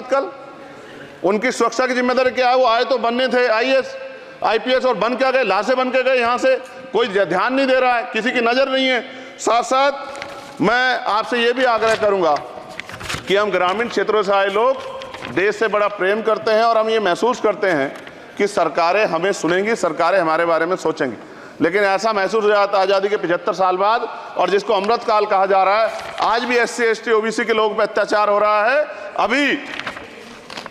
साथ कल। उनकी सुरक्षा की जिम्मेदारी क्या है? वो आए तो बनने थे आईएएस आईपीएस और बन क्या गए? लाशें बन के गए। यहाँ से कोई ध्यान नहीं दे रहा है, किसी की नजर नहीं है। साथ साथ मैं आपसे ये भी आग्रह करूंगा कि हम ग्रामीण क्षेत्रों से आए लोग देश से बड़ा प्रेम करते हैं और हम ये महसूस करते हैं कि सरकारें हमें सुनेंगी, सरकारें हमारे बारे में सोचेंगी। लेकिन ऐसा महसूस हो जाता है आज़ादी के 75 साल बाद, और जिसको अमृत काल कहा जा रहा है, आज भी SC ST OBC के लोगों पर अत्याचार हो रहा है। अभी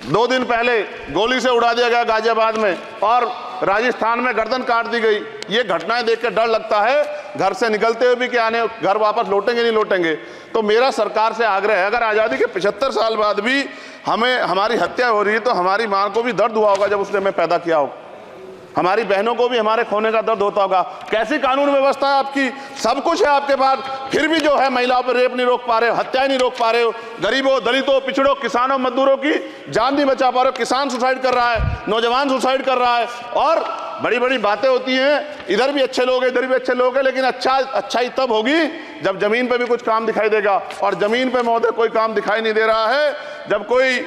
2 दिन पहले गोली से उड़ा दिया गया गाजियाबाद में, और राजस्थान में गर्दन काट दी गई। ये घटनाएं देख कर डर लगता है, घर से निकलते हुए भी कि आने घर वापस लौटेंगे नहीं लौटेंगे। तो मेरा सरकार से आग्रह है, अगर आज़ादी के 75 साल बाद भी हमें हमारी हत्या हो रही है तो हमारी माँ को भी दर्द हुआ होगा जब उसने हमें पैदा किया हो, हमारी बहनों को भी हमारे खोने का दर्द होता होगा। कैसी कानून व्यवस्था है आपकी? सब कुछ है आपके पास, फिर भी जो है महिलाओं पर रेप नहीं रोक पा रहे हो, हत्याएं नहीं रोक पा रहे हो, गरीबों, दलितों, पिछड़ों, किसानों, मजदूरों की जान नहीं बचा पा रहे हो। किसान सुसाइड कर रहा है, नौजवान सुसाइड कर रहा है, और बड़ी बड़ी बातें होती हैं, इधर भी अच्छे लोग हैं, इधर भी अच्छे लोग हैं, लेकिन अच्छाई तब होगी जब जमीन पे भी कुछ काम दिखाई देगा। और जमीन पे महोदय कोई काम दिखाई नहीं दे रहा है। जब कोई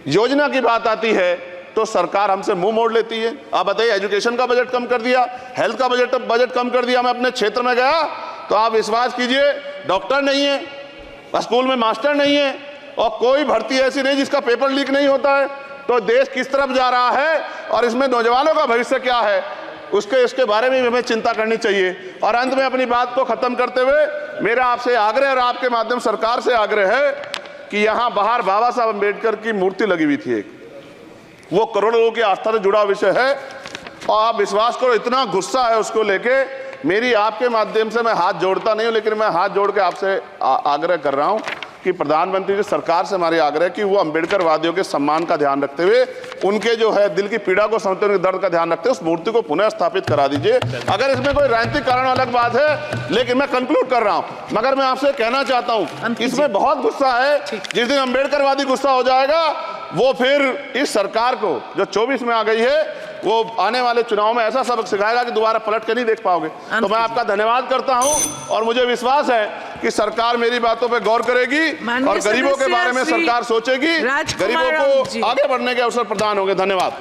योजना की बात आती है तो सरकार हमसे मुंह मोड़ लेती है। आप बताइए, एजुकेशन का बजट कम कर दिया, हेल्थ का बजट कम कर दिया। मैं अपने क्षेत्र में गया तो आप विश्वास कीजिए, डॉक्टर नहीं है, स्कूल में मास्टर नहीं है, और कोई भर्ती ऐसी नहीं जिसका पेपर लीक नहीं होता है। तो देश किस तरफ जा रहा है और इसमें नौजवानों का भविष्य क्या है, उसके बारे में हमें चिंता करनी चाहिए। और अंत में अपनी बात को खत्म करते हुए मेरा आपसे आग्रह और आपके माध्यम सरकार से आग्रह है कि यहाँ बाहर बाबा साहब अम्बेडकर की मूर्ति लगी हुई थी एक, वो करोड़ों लोगों की आस्था से जुड़ा विषय है, और आप विश्वास करो इतना गुस्सा है उसको लेके। मेरी आपके माध्यम से मैं हाथ जोड़ता नहीं हूं, लेकिन मैं हाथ जोड़ के आपसे आग्रह कर रहा हूं कि प्रधानमंत्री जी, सरकार से हमारी आग्रह कि वो अम्बेडकरवादियों के सम्मान का ध्यान रखते हुए, उनके जो है दिल की पीड़ा को समझते हुए, उनके दर्द का ध्यान रखते हुए उस मूर्ति को पुनः स्थापित करा दीजिए। अगर इसमें कोई राजनीतिक कारण अलग बात है, लेकिन मैं कंक्लूड कर रहा हूं। मगर मैं आपसे कहना चाहता हूं, इसमें बहुत गुस्सा है। जिस दिन अम्बेडकरवादी गुस्सा हो जाएगा, वो फिर इस सरकार को जो 24 में आ गई है, वो आने वाले चुनाव में ऐसा सबक सिखाएगा कि दोबारा पलट के नहीं देख पाओगे। तो मैं आपका धन्यवाद करता हूं, और मुझे विश्वास है कि सरकार मेरी बातों पे गौर करेगी और गरीबों के बारे में सरकार सोचेगी, गरीबों को आगे बढ़ने के अवसर प्रदान होंगे। धन्यवाद।